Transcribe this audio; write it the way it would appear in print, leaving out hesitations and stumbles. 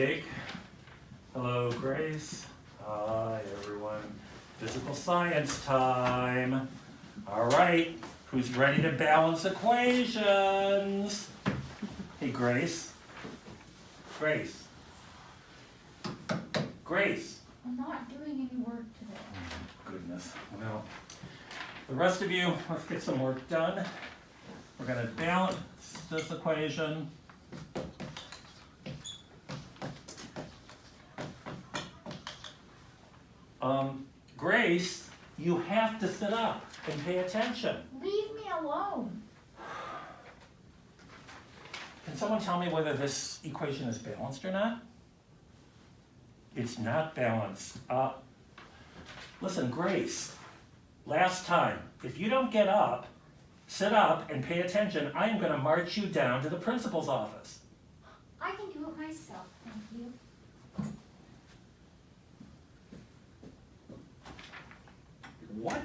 Jake. Hello, Grace. Hi, everyone. Physical science time. All right, who's ready to balance equations? Hey, Grace. Grace. Grace. I'm not doing any work today. Goodness. Well, the rest of you, let's get some work done. We're going to balance this equation. Grace, you have to sit up and pay attention. Leave me alone. Can someone tell me whether this equation is balanced or not? It's not balanced. Listen, Grace, last time, if you don't get up, sit up and pay attention, I am going to march you down to the principal's office. I can do it myself, thank you. What?